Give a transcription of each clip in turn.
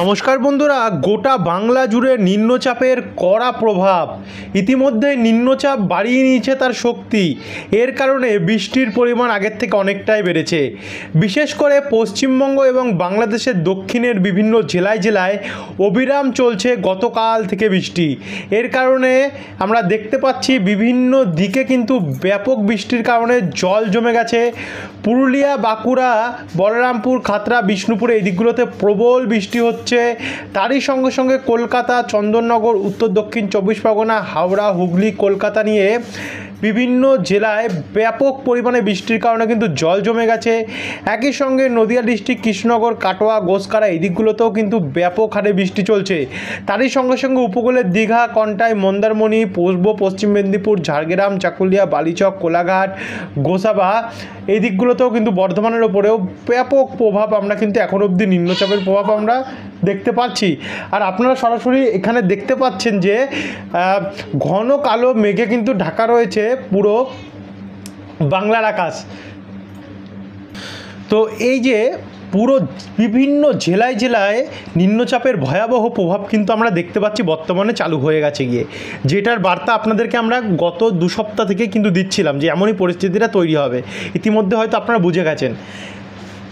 নমস্কার বন্ধুরা, গোটা বাংলা জুড়ে নিম্নচাপের কড়া প্রভাব। ইতিমধ্যে নিম্নচাপ বাড়িয়ে নিয়েছে তার শক্তি। এর কারণে বৃষ্টির পরিমাণ আগের থেকে অনেকটাই বেড়েছে। বিশেষ করে পশ্চিমবঙ্গ এবং বাংলাদেশের দক্ষিণের বিভিন্ন জেলায় জেলায় অবিরাম চলছে গতকাল থেকে বৃষ্টি। এর কারণে আমরা দেখতে পাচ্ছি বিভিন্ন দিকে কিন্তু ব্যাপক বৃষ্টির কারণে জল জমে গেছে। পুরুলিয়া, বাঁকুড়া, বলরামপুর, খাতড়া, বিষ্ণুপুর এই দিকগুলোতে প্রবল বৃষ্টি হচ্ছে। তারই সঙ্গে সঙ্গে কলকাতা, চন্দননগর, উত্তর দক্ষিণ চব্বিশ পরগনা, হাওড়া, হুগলি, কলকাতা নিয়ে বিভিন্ন জেলায় ব্যাপক পরিমাণে বৃষ্টির কারণে কিন্তু জল জমে গেছে। একই সঙ্গে নদিয়া ডিস্ট্রিক্ট, কৃষ্ণনগর, কাটোয়া, গোসকারা এই দিকগুলোতেও কিন্তু ব্যাপক হারে বৃষ্টি চলছে। তারই সঙ্গে সঙ্গে উপকূলের দীঘা, কন্টাই, মন্দারমণি, পূর্ব পশ্চিম মেদিনীপুর, ঝাড়গ্রাম, চাকুলিয়া, বালিচক, কোলাঘাট, গোসাবা এই দিকগুলোতেও কিন্তু বর্ধমানের ওপরেও ব্যাপক প্রভাব আমরা কিন্তু এখন অবধি নিম্নচাপের প্রভাব আমরা দেখতে পাচ্ছি। আর আপনারা সরাসরি এখানে দেখতে পাচ্ছেন যে ঘন কালো মেঘে কিন্তু ঢাকা রয়েছে পুরো বাংলার আকাশ। তো এই যে পুরো বিভিন্ন জেলায় জেলায় নিম্নচাপের ভয়াবহ প্রভাব কিন্তু আমরা দেখতে পাচ্ছি বর্তমানে চালু হয়ে গেছে গিয়ে, যেটার বার্তা আপনাদেরকে আমরা গত 2 সপ্তাহ থেকে কিন্তু দিচ্ছিলাম যে এমনই পরিস্থিতিটা তৈরি হবে। ইতিমধ্যে হয়তো আপনারা বুঝে গেছেন।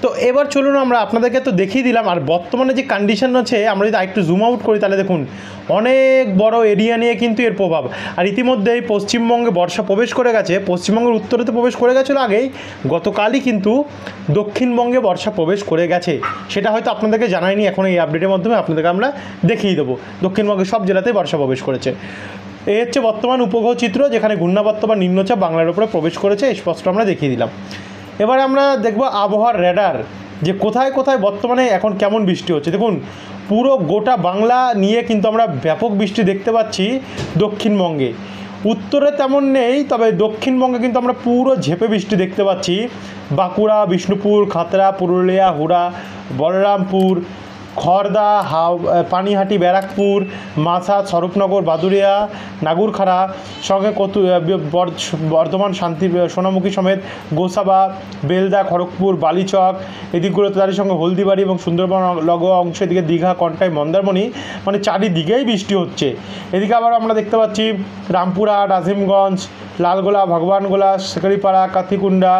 তো এবার চলুন আমরা আপনাদেরকে তো দেখিয়ে দিলাম। আর বর্তমানে যে কন্ডিশন আছে, আমরা যদি একটু জুম আউট করি তাহলে দেখুন অনেক বড় এরিয়া নিয়ে কিন্তু এর প্রভাব। আর ইতিমধ্যেই পশ্চিমবঙ্গে বর্ষা প্রবেশ করে গেছে। পশ্চিমবঙ্গের উত্তরে তো প্রবেশ করে গেছিলো আগেই, গতকালই কিন্তু দক্ষিণবঙ্গে বর্ষা প্রবেশ করে গেছে। সেটা হয়তো আপনাদেরকে জানাইনি, এখন এই আপডেটের মাধ্যমে আপনাদেরকে আমরা দেখিয়ে দেবো। দক্ষিণবঙ্গের সব জেলাতেই বর্ষা প্রবেশ করেছে। এই হচ্ছে বর্তমান উপগ্রহ চিত্র, যেখানে ঘূর্ণাবর্ত বা নিম্নচাপ বাংলার উপরে প্রবেশ করেছে, স্পষ্ট আমরা দেখিয়ে দিলাম। এবার আমরা দেখব আবহাওয়ার র্যাডার, যে কোথায় কোথায় বর্তমানে এখন কেমন বৃষ্টি হচ্ছে। দেখুন পুরো গোটা বাংলা নিয়ে কিন্তু আমরা ব্যাপক বৃষ্টি দেখতে পাচ্ছি দক্ষিণবঙ্গে। উত্তরে তেমন নেই, তবে দক্ষিণবঙ্গে কিন্তু আমরা পুরো ঝেঁপে বৃষ্টি দেখতে পাচ্ছি। বাঁকুড়া, বিষ্ণুপুর, খাতড়া, পুরুলিয়া, হুড়া, বলরামপুর, খড়দা, পানিহাটি, ব্যারাকপুর, মাছা, স্বরূপনগর, বাদুড়িয়া, নাগুরখাড়া, সঙ্গে বর্ধমান, শান্তি, সোনামুখী সমেত গোসাবা, বেলদা, খড়গপুর, বালিচক এদিকগুলোতে, তারই সঙ্গে হলদিবাড়ি এবং সুন্দরবন লগোয়া অংশ, এদিকে দীঘা, কন্টাই, মন্দারমণি, মানে চারিদিকেই বৃষ্টি হচ্ছে। এদিকে আবার আমরা দেখতে পাচ্ছি রামপুরহাট, আজিমগঞ্জ, লালগোলা, ভগবানগোলা, শেকারিপাড়া, কাথিকুন্ডা,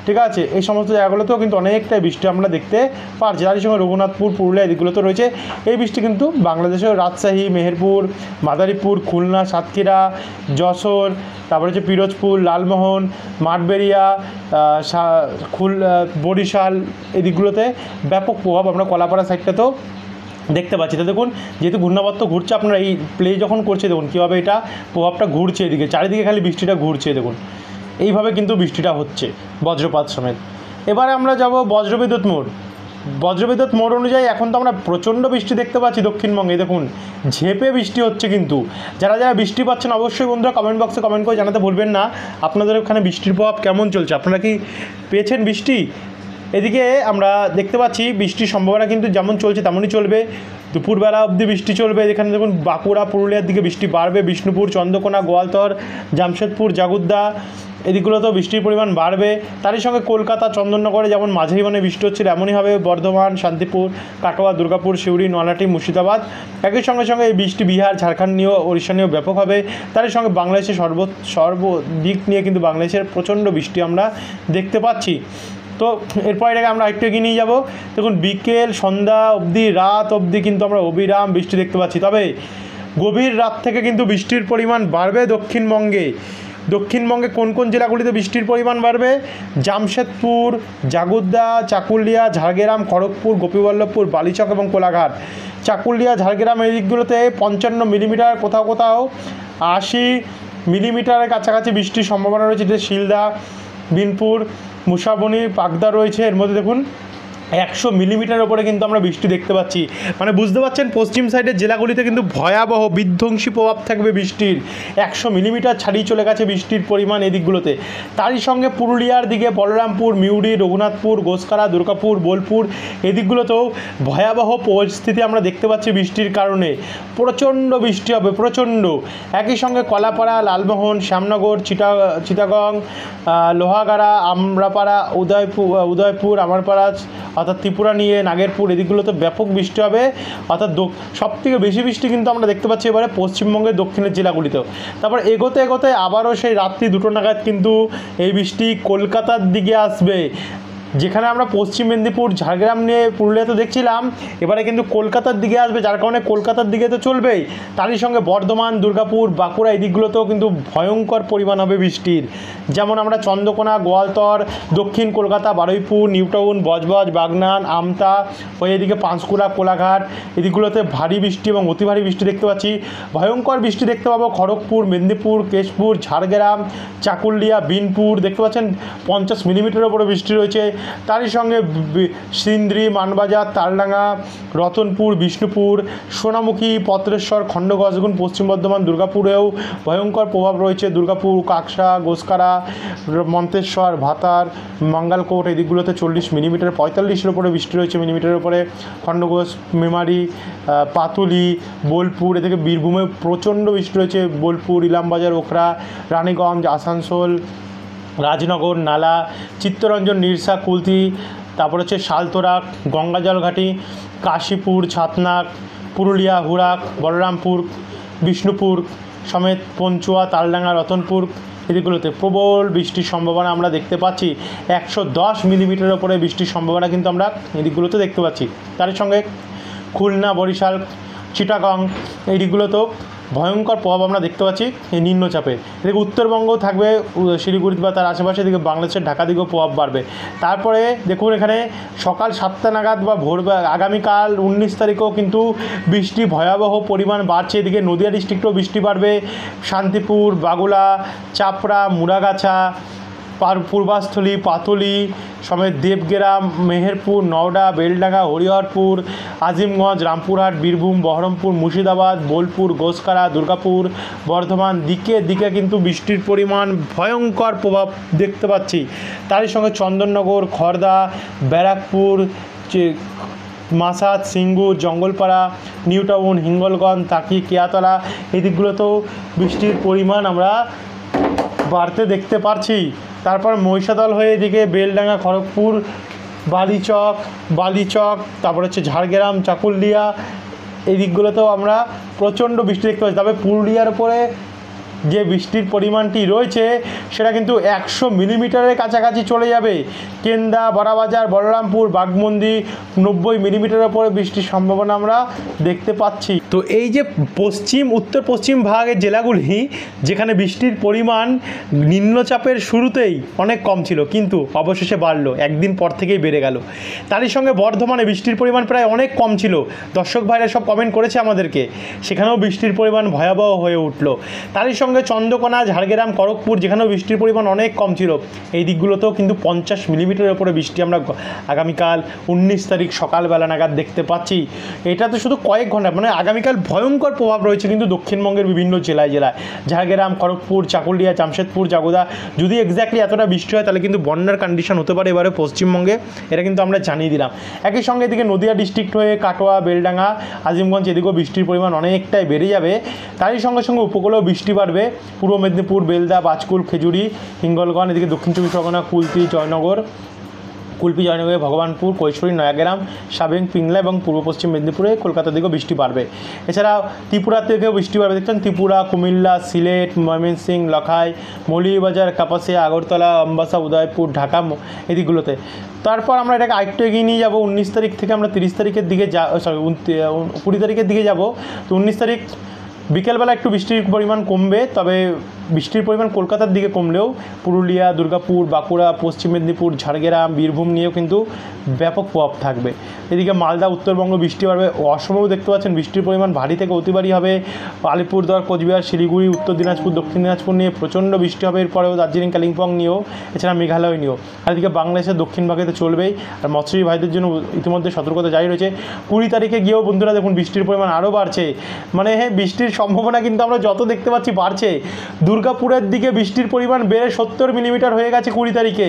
ঠিক আছে, এই সমস্ত জায়গাগুলোতেও কিন্তু অনেকটাই বৃষ্টি আমরা দেখতে পারছি। তারই সঙ্গে রঘুনাথপুর, পুরুলিয়া এদিকগুলোতে রয়েছে এই বৃষ্টি। কিন্তু বাংলাদেশের রাজশাহী, মেহেরপুর, মাদারীপুর, খুলনা, সাতক্ষীরা, যশোর, তারপরে হচ্ছে পিরোজপুর, লালমোহন, মাঠবেড়িয়া, বরিশাল এদিকগুলোতে ব্যাপক প্রভাব আমরা কলাপাড়া সাইডটাতেও দেখতে পাচ্ছি। তো দেখুন, যেহেতু ঘূর্ণাবর্ত ঘুরছে, আপনারা এই প্লে যখন করছে দেখুন কীভাবে এটা প্রভাবটা ঘুরছে, এদিকে চারিদিকে খালি বৃষ্টিটা ঘুরছে। দেখুন এইভাবে কিন্তু বৃষ্টিটা হচ্ছে বজ্রপাত সমেত। এবারে আমরা যাব বজ্রবিদ্যুৎ মোড। বজ্রবিদ্যুৎ মোড অনুযায়ী এখন তো আমরা প্রচণ্ড বৃষ্টি দেখতে পাচ্ছি দক্ষিণবঙ্গে। দেখুন ঝেঁপে বৃষ্টি হচ্ছে কিন্তু। যারা যারা বৃষ্টি পাচ্ছেন অবশ্যই বন্ধুরা কমেন্ট বক্সে কমেন্ট করে জানাতে ভুলবেন না আপনাদের ওখানে বৃষ্টির প্রভাব কেমন চলছে, আপনারা কি পেয়েছেন বৃষ্টি। এদিকে আমরা দেখতে পাচ্ছি বৃষ্টির সম্ভাবনা কিন্তু যেমন চলছে তেমনই চলবে। দুপুরবেলা অবধি বৃষ্টি চলবে। এখানে দেখুন বাঁকুড়া, পুরুলিয়ার দিকে বৃষ্টি বাড়বে। বিষ্ণুপুর, চন্দ্রকোনা, গোয়ালতর, জামশেদপুর, জাগুদ্দা এদিকগুলোতেও বৃষ্টির পরিমাণ বাড়বে। তারই সঙ্গে কলকাতা, চন্দননগরে যেমন মাঝারি মানে বৃষ্টি হচ্ছিল, এমনই হবে বর্ধমান, শান্তিপুর, কাটোয়া, দুর্গাপুর, সিউড়ি, নলহাটি, মুর্শিদাবাদ। একই সঙ্গে সঙ্গে এই বৃষ্টি বিহার, ঝাড়খণ্ড নিয়েও, ওড়িশা নিয়েও ব্যাপক হবে। তারই সঙ্গে বাংলাদেশের সর্বদিক নিয়ে কিন্তু বাংলাদেশের প্রচণ্ড বৃষ্টি আমরা দেখতে পাচ্ছি। তো এরপর এটাকে আমরা একটু এগিয়ে নিয়ে যাবো। দেখুন বিকেল, সন্ধ্যা অবধি, রাত অবধি কিন্তু আমরা অবিরাম বৃষ্টি দেখতে পাচ্ছি। তবে গভীর রাত থেকে কিন্তু বৃষ্টির পরিমাণ বাড়বে দক্ষিণবঙ্গে। দক্ষিণবঙ্গে কোন কোন জেলাগুলিতে বৃষ্টির পরিমাণ বাড়বে? জামশেদপুর, জাগুদ্দা, চাকুলিয়া, ঝাড়গ্রাম, খড়গপুর, গোপীবল্লভপুর, বালিচক এবং কোলাঘাট। চাকুলিয়া, ঝাড়গ্রাম এই দিকগুলোতে 55 মিলিমিটার, কোথাও কোথাও 80 মিলিমিটারের কাছাকাছি বৃষ্টির সম্ভাবনা রয়েছে। যেটা শিলদা, বিনপুর, মুসাবনি, পাকদা রয়েছে। এর মধ্যে দেখুন 100 মিলিমিটার ওপরে কিন্তু আমরা বৃষ্টি দেখতে পাচ্ছি। মানে বুঝতে পারছেন পশ্চিম সাইডের জেলাগুলিতে কিন্তু ভয়াবহ বিধ্বংসী প্রভাব থাকবে বৃষ্টির। 100 মিলিমিটার ছাড়িয়ে চলে গেছে বৃষ্টির পরিমাণ এই দিকগুলোতে। তারই সঙ্গে পুরুলিয়ার দিকে বলরামপুর, মিউরি, রঘুনাথপুর, গোসকারা, দুর্গাপুর, বোলপুর এদিকগুলোতেও ভয়াবহ পরিস্থিতি আমরা দেখতে পাচ্ছি বৃষ্টির কারণে। প্রচণ্ড বৃষ্টি হবে, প্রচণ্ড। একই সঙ্গে কলাপাড়া, লালমোহন, শ্যামনগর, চিটাগং, লোহাগাড়া, আমরাপাড়া, উদয়পুর, আমারপাড়া, অর্থাৎ ত্রিপুরা নিয়ে নাগেরপুর এদিকগুলোতে ব্যাপক বৃষ্টি হবে, অর্থাৎ সবথেকে বেশি বৃষ্টি কিন্তু আমরা দেখতে পাচ্ছি এবারে পশ্চিমবঙ্গের দক্ষিণের জেলাগুলিতেও। তারপর এগোতে এগোতে আবারও সেই রাত্রি 2টো নাগাদ কিন্তু এই বৃষ্টি কলকাতার দিকে আসবে, যেখানে আমরা পশ্চিম মেদিনীপুর ঝাড়গ্রাম নিয়ে পুরুলিয়াতে দেখছিলাম, এবারে কিন্তু কলকাতার দিকে আসবে, যার কারণে কলকাতার দিকে তো চলবেই, তারই সঙ্গে বর্ধমান, দুর্গাপুর, বাঁকুড়া এই দিকগুলোতেও কিন্তু ভয়ঙ্কর পরিমাণ হবে বৃষ্টির। যেমন আমরা চন্দ্রকোনা, গোয়ালতর, দক্ষিণ কলকাতা, বারুইপুর, নিউটাউন, বজবজ, বাগনান, আমতা, ওই এদিকে পাঁশকুড়া, কোলাঘাট এদিকগুলোতে ভারী বৃষ্টি এবং অতি ভারী বৃষ্টি দেখতে পাচ্ছি। ভয়ঙ্কর বৃষ্টি দেখতে পাবো খড়গপুর, মেদিনীপুর, কেশপুর, ঝাড়গ্রাম, চাকুলিয়া, বিনপুর দেখতে পাচ্ছেন 50 মিলিমিটারের উপরে বৃষ্টি রয়েছে। তারই সঙ্গে সিন্দ্রি, মানবাজার, তালডাঙ্গা, রতনপুর, বিষ্ণুপুর, সোনামুখী, পত্রেশ্বর, খণ্ডঘোষ, পশ্চিম বর্ধমান, দুর্গাপুরেও ভয়ঙ্কর প্রভাব রয়েছে। দুর্গাপুর, কাকসা, গোসকারা, মন্তেশ্বর, ভাতার, মঙ্গলকোট এই দিকগুলোতে 40 মিলিমিটার 45-এর উপরে বৃষ্টি রয়েছে মিলিমিটারের উপরে। খণ্ডঘোষ, মেমারি, পাতুলি, বোলপুর এদিকে বীরভূমে প্রচণ্ড বৃষ্টি রয়েছে। বোলপুর, ইলামবাজার, ওখরা, রানীগঞ্জ, আসানসোল, রাজনগর, নালা, চিত্তরঞ্জন, নিরসা, কুলতি, তারপর হচ্ছে শালতোরা, গঙ্গাজল ঘাটি, কাশীপুর, ছাতনাক, পুরুলিয়া, হুড়াক, বলরামপুর, বিষ্ণুপুর সমেত পঞ্চুয়া, তালডাঙ্গা, রতনপুর এদিকগুলোতে প্রবল বৃষ্টির সম্ভাবনা আমরা দেখতে পাচ্ছি। 110 মিলিমিটারের ওপরে বৃষ্টির সম্ভাবনা কিন্তু আমরা এদিকগুলোতে দেখতে পাচ্ছি। তার সঙ্গে খুলনা, বরিশাল, চিটাগং এই দিকগুলোতেও ভয়ঙ্কর প্রভাব আমরা দেখতে পাচ্ছি এই নিম্নচাপে। এদিকে উত্তরবঙ্গও থাকবে, শিলিগুড়ি বা তার আশেপাশে, এদিকে বাংলাদেশের ঢাকা দিকেও প্রভাব বাড়বে। তারপরে দেখুন এখানে সকাল 7টা নাগাদ বা ভোর আগামীকাল 19 তারিখেও কিন্তু বৃষ্টি ভয়াবহ পরিমাণ বাড়ছে। এদিকে নদিয়া ডিস্ট্রিক্টেও বৃষ্টি বাড়বে, শান্তিপুর, বাগুলা, চাপড়া, মুড়াগাছা, পূর্বাস্থলী, পাতলি সমেত দেবগ্রাম, মেহেরপুর, নওডা, বেলডাঙ্গা, হরিহরপুর, আজিমগঞ্জ, রামপুরহাট, বীরভূম, বহরমপুর, মুর্শিদাবাদ, বোলপুর, গোসকারা, দুর্গাপুর, বর্ধমান দিকে দিকে কিন্তু বৃষ্টির পরিমাণ ভয়ঙ্কর প্রভাব দেখতে পাচ্ছি। তারই সঙ্গে চন্দননগর, খড়দা, ব্যারাকপুর, মাসাদ, সিঙ্গুর, জঙ্গলপাড়া, নিউটাউন, হিঙ্গলগঞ্জ, তাকি, কেয়াতলা এই দিকগুলোতেও বৃষ্টির পরিমাণ আমরা বাড়তে দেখতে পারছি। তারপর মহিষাদল হয়ে এদিকে বেলডাঙ্গা, খড়গপুর, বালিচক, তারপর হচ্ছে ঝাড়গ্রাম, চাকুলিয়া এই দিকগুলোতেও আমরা প্রচণ্ড বৃষ্টি দেখতে পাচ্ছি। তবে পুরুলিয়ার উপরে যে বৃষ্টির পরিমাণটি রয়েছে সেটা কিন্তু 100 মিলিমিটারের কাছাকাছি চলে যাবে। কেন্দা, বড়াবাজার, বলরামপুর, বাঘমুন্ডি 90 মিলিমিটারের উপরে বৃষ্টির সম্ভাবনা আমরা দেখতে পাচ্ছি। তো এই যে উত্তর পশ্চিম ভাগের জেলাগুলি যেখানে বৃষ্টির পরিমাণ নিম্নচাপের শুরুতেই অনেক কম ছিল, কিন্তু অবশেষে বাড়লো, একদিন পর থেকেই বেড়ে গেল। তারই সঙ্গে বর্ধমানে বৃষ্টির পরিমাণ প্রায় অনেক কম ছিল, দর্শক ভাইরা সব কমেন্ট করেছে আমাদেরকে, সেখানেও বৃষ্টির পরিমাণ ভয়াবহ হয়ে উঠলো। তারই সঙ্গে চন্দ্রকোনা, ঝাড়গ্রাম, খড়গপুর যেখানেও বৃষ্টির পরিমাণ অনেক কম ছিল, এই দিকগুলোতেও কিন্তু 50 মিলিমিটারের উপরে বৃষ্টি আমরা আগামীকাল 19 তারিখ সকালবেলা নাগাদ দেখতে পাচ্ছি। এটা তো শুধু কয়েক ঘন্টা, মানে আগামীকাল ভয়ঙ্কর প্রভাব রয়েছে কিন্তু দক্ষিণবঙ্গের বিভিন্ন জেলায় ঝাড়গ্রাম, খড়গপুর, চাকুলিয়া, জামশেদপুর, জাগোদা যদি এক্স্যাক্টলি এতটা বৃষ্টি হয় তাহলে কিন্তু বন্যার কন্ডিশন হতে পারে এবারে পশ্চিমবঙ্গে, এটা কিন্তু আমরা জানিয়ে দিলাম। একই সঙ্গে এদিকে নদিয়া ডিস্ট্রিক্ট হয়ে কাটোয়া, বেলডাঙ্গা, আজিমগঞ্জ এদিকেও বৃষ্টির পরিমাণ অনেকটাই বেড়ে যাবে। তারই সঙ্গে সঙ্গে উপকূলেও বৃষ্টি বাড়বে। পূর্ব মেদিনীপুর, বেলদা, বাজকুল, খেজুরি, হিঙ্গলগঞ্জ এদিকে দক্ষিণ চব্বিশ পরগনা, কুলপি, জয়নগরে, ভগবানপুর, কৈশোরী, নয়াগ্রাম, সাবেং, পিংলা এবং পূর্ব পশ্চিম মেদিনীপুরে, কলকাতার দিকেও বৃষ্টি বাড়বে। এছাড়া ত্রিপুরা থেকেও বৃষ্টি বাড়বে, দেখছেন ত্রিপুরা, কুমিল্লা, সিলেট, ময়মনসিং, লখাই, মৌলভীবাজার, কাপাসিয়া, আগরতলা, আমবাসা, উদয়পুর, ঢাকা এদিকগুলোতে। তারপর আমরা এটাকে আরেকটু এগিয়ে নিয়ে যাবো, 19 তারিখ থেকে আমরা 30 তারিখের দিকে 20 তারিখের দিকে যাব। তো 19 তারিখ বিকেলবেলা একটু বৃষ্টির পরিমাণ কমবে, তবে বৃষ্টির পরিমাণ কলকাতার দিকে কমলেও পুরুলিয়া, দুর্গাপুর, বাঁকুড়া, পশ্চিম মেদিনীপুর, ঝাড়গ্রাম, বীরভূম নিয়েও কিন্তু ব্যাপক প্রভাব থাকবে। এদিকে মালদা, উত্তরবঙ্গ বৃষ্টি বাড়বে। অসমেও দেখতে পাচ্ছেন বৃষ্টির পরিমাণ ভারী থেকে অতি ভারী হবে। আলিপুরদুয়ার, কোচবিহার, শিলিগুড়ি, উত্তর দিনাজপুর, দক্ষিণ দিনাজপুর নিয়ে প্রচণ্ড বৃষ্টি হবে। এরপরেও দার্জিলিং, কালিম্পং নিয়েও, এছাড়া মেঘালয় নিয়েও। আর এদিকে বাংলাদেশের দক্ষিণ ভাগে তো চলবেই। আর মৎস্যজীবী ভাইদের জন্য ইতিমধ্যে সতর্কতা জারি রয়েছে। 20 তারিখে গিয়েও বন্ধুরা দেখুন বৃষ্টির পরিমাণ আরও বাড়ছে, মানে বৃষ্টির সম্ভাবনা কিন্তু আমরা যত দেখতে পাচ্ছি বাড়ছে। দুর্গাপুরের দিকে বৃষ্টির পরিমাণ বেড়ে 70 মিলিমিটার হয়ে গেছে 20 তারিখে।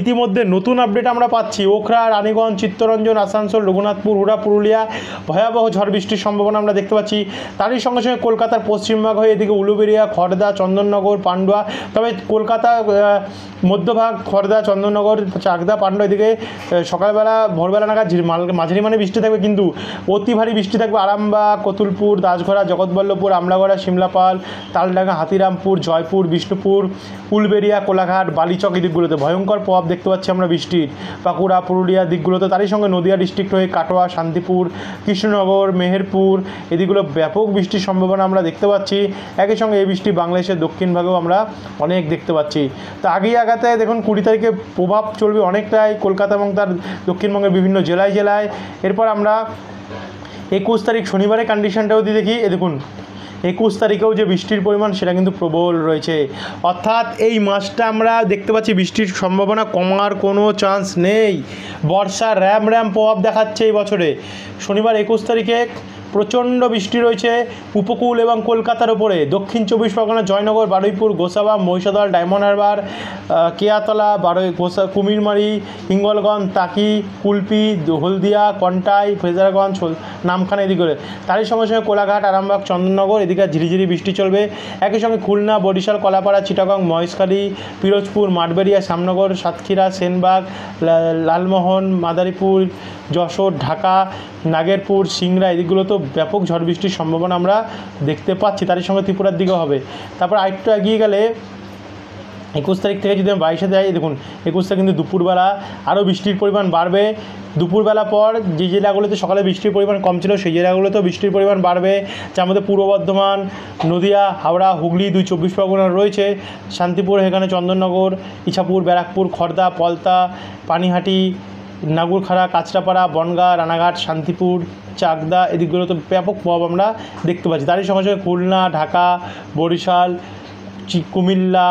ইতিমধ্যে নতুন আপডেট আমরা পাচ্ছি, ওখরা, রানীগঞ্জ, চিত্তরঞ্জন, আসানসোল, রঘুনাথপুর, হুড়া, পুরুলিয়া ভয়াবহ ঝড় বৃষ্টির সম্ভাবনা আমরা দেখতে পাচ্ছি। তারই সঙ্গে সঙ্গে কলকাতার পশ্চিমবঙ্গ হয়ে এদিকে উলুবেড়িয়া, খড়দা, চন্দননগর, পান্ডুয়া। তবে কলকাতা মধ্যভাগ খড়দা, চন্দননগর, চাকদা, পান্ডা এদিকে সকালবেলা ভোরবেলা নাগাদ মাঝারি মানে বৃষ্টি থাকবে, কিন্তু অতি ভারী বৃষ্টি থাকবে আরামবাগ, কতুলপুর, দাসঘরা, জগৎবল্লভপুর, আমলাগড়া, সিমলাপাল, তালডাঙ্গা, হাতিরামপুর, জয়পুর, বিষ্ণুপুর, উলবেড়িয়া, কোলাঘাট, বালিচক এই দিকগুলোতে ভয়ঙ্কর প্রভাব দেখতে পাচ্ছি আমরা বৃষ্টির। বাঁকুড়া, পুরুলিয়া দিকগুলোতে, তারই সঙ্গে নদিয়া ডিস্ট্রিক্ট হয়ে কাটোয়া, শান্তিপুর, কৃষ্ণনগর, মেহেরপুর এদিকগুলো ব্যাপক বৃষ্টির সম্ভাবনা আমরা দেখতে পাচ্ছি। একই সঙ্গে এই বৃষ্টি বাংলাদেশের দক্ষিণ ভাগেও আমরা অনেক দেখতে পাচ্ছি। তো আগেই আগাতে দেখুন 20 তারিখে প্রভাব চলবে অনেকটাই কলকাতা এবং তার দক্ষিণবঙ্গের বিভিন্ন জেলায়। এরপর আমরা 21 তারিখ শনিবারের কন্ডিশনটাও দিয়ে দেখি। দেখুন 21 তারিখেও যে বৃষ্টির পরিমাণ সেটা কিন্তু প্রবল রয়েছে, অর্থাৎ এই মাসটা আমরা দেখতে পাচ্ছি বৃষ্টির সম্ভাবনা কমার কোনো চান্স নেই। বর্ষা র্যাম প্রভাব দেখাচ্ছে এই বছরে। শনিবার 21 তারিখে প্রচণ্ড বৃষ্টি রয়েছে উপকূল এবং কলকাতার ওপরে। দক্ষিণ 24 পরগনা, জয়নগর, বারুইপুর, গোসাবা, মহিষাদল, ডায়মন্ড হারবার, কেয়াতলা, কুমিরমারি, হিঙ্গলগঞ্জ, তাকি, কুলপি, হলদিয়া, কন্টাই, ফ্রেজারগঞ্জ, নামখানা এদিকে। তারই সঙ্গে সঙ্গে কোলাঘাট, আরামবাগ, চন্দননগর এদিকে ঝিরিঝিরি বৃষ্টি চলবে। একই সঙ্গে খুলনা, বরিশাল, কলাপাড়া, চিটাগং, মহেশখালী, পিরোজপুর, মাঠবেড়িয়া, শ্যামনগর, সাতক্ষীরা, সেনবাগ, লালমোহন, মাদারীপুর, যশোর, ঢাকা, নাগেরপুর, সিংড়া এদিকগুলো তো ব্যাপক ঝড় বৃষ্টির সম্ভাবনা আমরা দেখতে পাচ্ছি। তারই সঙ্গে ত্রিপুরার দিকেও হবে। তারপর আরেকটু এগিয়ে গেলে 21 তারিখ থেকে যদি আমি 22-এ যাই, দেখুন 21 তারিখ কিন্তু দুপুরবেলা আরও বৃষ্টির পরিমাণ বাড়বে। দুপুরবেলা পর যে জেলাগুলোতে সকালে বৃষ্টির পরিমাণ কম ছিল সেই জেলাগুলোতেও বৃষ্টির পরিমাণ বাড়বে, যার মধ্যে পূর্ব বর্ধমান, নদিয়া, হাওড়া, হুগলি, 24 পরগনা রয়েছে, শান্তিপুর, এখানে চন্দননগর, ইছাপুর, ব্যারাকপুর, খড়দা, পলতা, পানিহাটি, নাগুরখাড়া, কাঁচরাপাড়া, বনগাঁ, রানাঘাট, শান্তিপুর, চাকদা এদিকগুলোতে ব্যাপক প্রভাব আমরা দেখতে পাচ্ছি। তারই সঙ্গে সঙ্গে খুলনা, ঢাকা, বরিশাল, কুমিল্লা,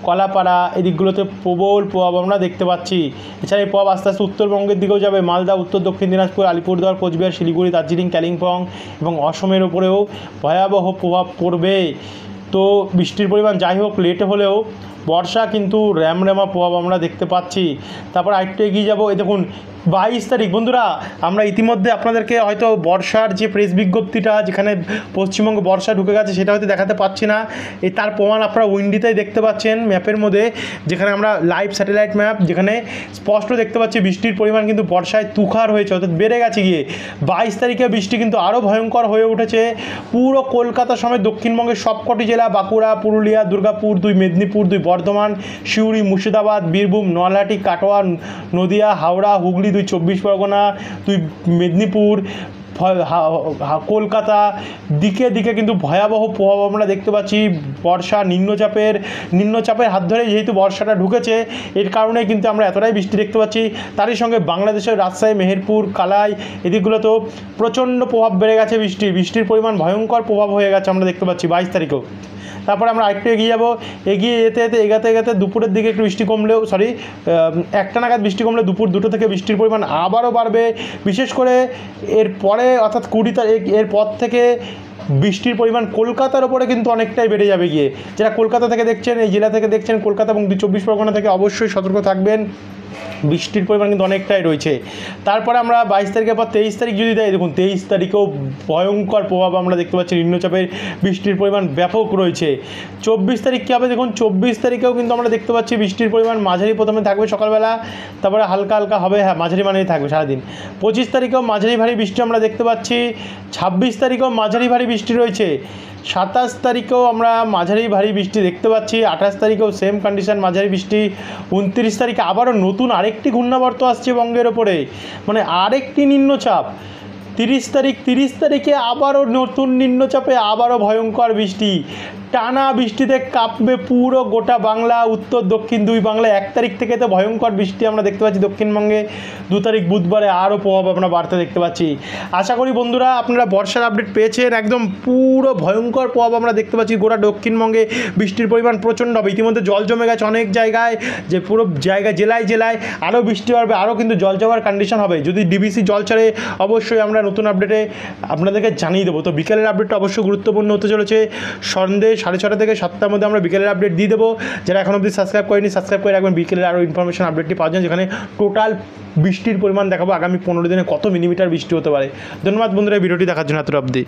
কলাপাড়া এদিকগুলোতে প্রবল প্রভাব আমরা দেখতে পাচ্ছি। এছাড়া এই প্রভাব আস্তে আস্তে উত্তরবঙ্গের দিকেও যাবে। মালদা, উত্তর দক্ষিণ দিনাজপুর, আলিপুরদুয়ার, কোচবিহার, শিলিগুড়ি, দার্জিলিং, কালিম্পং এবং অসমের ওপরেও ভয়াবহ প্রভাব পড়বে। তো বৃষ্টির পরিমাণ যাই হোক লেটে হলেও বর্ষা কিন্তু র্যামা প্রভাব আমরা দেখতে পাচ্ছি। তারপর আরেকটু এগিয়ে যাবো। এই দেখুন 22 তারিখ বন্ধুরা, আমরা ইতিমধ্যে আপনাদেরকে হয়তো বর্ষার যে প্রেস বিজ্ঞপ্তিটা যেখানে পশ্চিমবঙ্গে বর্ষা ঢুকে গেছে সেটা হয়তো দেখাতে পাচ্ছি না। এই তার প্রমাণ আপনারা উইন্ডিতেই দেখতে পাচ্ছেন ম্যাপের মধ্যে, যেখানে আমরা লাইভ স্যাটেলাইট ম্যাপ, যেখানে স্পষ্ট দেখতে পাচ্ছি বৃষ্টির পরিমাণ কিন্তু বর্ষায় তুষার হয়েছে, অর্থাৎ বেড়ে গেছে গিয়ে। 22 তারিখে বৃষ্টি কিন্তু আরও ভয়ঙ্কর হয়ে উঠেছে। পুরো কলকাতা সমেত দক্ষিণবঙ্গের সবকটি জেলা, বাঁকুড়া, পুরুলিয়া, দুর্গাপুর, 2 মেদিনীপুর, 2 বর্ধমান, সিউড়ি, মুর্শিদাবাদ, বীরভূম, নলহাটি, কাটোয়া, নদিয়া, হাওড়া, হুগলি, 2 24 পরগনা, 2 মেদিনীপুর, কলকাতা দিকে দিকে কিন্তু ভয়াবহ প্রভাব আমরা দেখতে পাচ্ছি। বর্ষা নিম্নচাপের হাত ধরে যেহেতু বর্ষাটা ঢুকেছে, এর কারণে কিন্তু আমরা এতটাই বৃষ্টি দেখতে পাচ্ছি। তারই সঙ্গে বাংলাদেশের রাজশাহী, মেহেরপুর, কালাই এদিকগুলোতেও প্রচণ্ড প্রভাব বেড়ে গেছে। বৃষ্টির পরিমাণ ভয়ঙ্কর প্রভাব হয়ে গেছে আমরা দেখতে পাচ্ছি 22 তারিখেও। তারপরে আমরা আরেকটু এগিয়ে যাবো। এগিয়ে এগাতে দুপুরের দিকে একটু বৃষ্টি কমলেও 1টা নাগাদ বৃষ্টি কমলে দুপুর 2টো থেকে বৃষ্টির পরিমাণ আবারও বাড়বে। বিশেষ করে এরপরে অর্থাৎ 20 তারিখ এরপর থেকে বৃষ্টির পরিমাণ কলকাতার ওপরে কিন্তু অনেকটাই বেড়ে যাবে গিয়ে। যারা কলকাতা থেকে দেখছেন, এই জেলা থেকে দেখছেন, কলকাতা এবং 24 পরগনা থেকে অবশ্যই সতর্ক থাকবেন, বৃষ্টির পরিমাণ কিন্তু অনেকটাই রয়েছে। তারপরে আমরা 22 তারিখের পর 23 তারিখ যদি দেয়, দেখুন 23 তারিখেও ভয়ঙ্কর প্রভাব আমরা দেখতে পাচ্ছি। নিম্নচাপের বৃষ্টির পরিমাণ ব্যাপক রয়েছে। 24 তারিখ কী হবে দেখুন, 24 তারিখেও কিন্তু আমরা দেখতে পাচ্ছি বৃষ্টির পরিমাণ মাঝারি প্রথমে থাকবে সকালবেলা, তারপরে হালকা হালকা হবে, হ্যাঁ মাঝারি মানেই থাকবে সারাদিন। 25 তারিখেও মাঝারি ভারী বৃষ্টি আমরা দেখতে পাচ্ছি। 26 তারিখেও মাঝারি ভারী বৃষ্টি রয়েছে। 27 তারিখেও আমরা মাঝারি ভারী বৃষ্টি দেখতে পাচ্ছি। 28 তারিখেও সেম কন্ডিশন, মাঝারি বৃষ্টি। 29 তারিখে আবারও নতুন আরেকটি ঘূর্ণাবর্ত আসছে বঙ্গের ওপরে, মানে আরেকটি নিম্নচাপ। 30 তারিখে আবারও নতুন নিম্নচাপে আবারও ভয়ঙ্কর বৃষ্টি। টানা বৃষ্টিতে কাঁপবে পুরো গোটা বাংলা, উত্তর দক্ষিণ 2 বাংলা। 1 তারিখ থেকে তো ভয়ঙ্কর বৃষ্টি আমরা দেখতে পাচ্ছি দক্ষিণবঙ্গে। 2 তারিখ বুধবারে আরও প্রভাব আমরা বাড়তে দেখতে পাচ্ছি। আশা করি বন্ধুরা আপনারা বর্ষার আপডেট পেয়েছেন। একদম পুরো ভয়ঙ্কর প্রভাব আমরা দেখতে পাচ্ছি গোটা দক্ষিণবঙ্গে। বৃষ্টির পরিমাণ প্রচণ্ড হবে। ইতিমধ্যে জল জমে গেছে অনেক জায়গায়, যে পুরো জায়গায় জেলায় আরও বৃষ্টি বাড়বে, আরও কিন্তু জল জমার কন্ডিশন হবে। যদি ডিবিসি জল ছাড়ে অবশ্যই আমরা নতুন আপডেটে আপনাদেরকে জানিয়ে দেবো। তো বিকেলের আপডেটটা অবশ্যই গুরুত্বপূর্ণ হতে চলেছে। সন্ধ্যে 6:30 থেকে 7টার মধ্যে আমরা বিকেলের আপডেট দিয়ে দেবো। যারা এখন অবধি সাবস্ক্রাইব করেনি সাবস্ক্রাইব করে রাখবেন, বিকেলের আরও ইনফরমেশন আপডেটটি পাওয়া যায়, যেখানে টোটাল বৃষ্টির পরিমাণ দেখাবো আগামী 15 দিনে কত মিলিমিটার বৃষ্টি হতে পারে। ধন্যবাদ বন্ধুরা ভিডিওটি দেখার জন্য এত অবধি।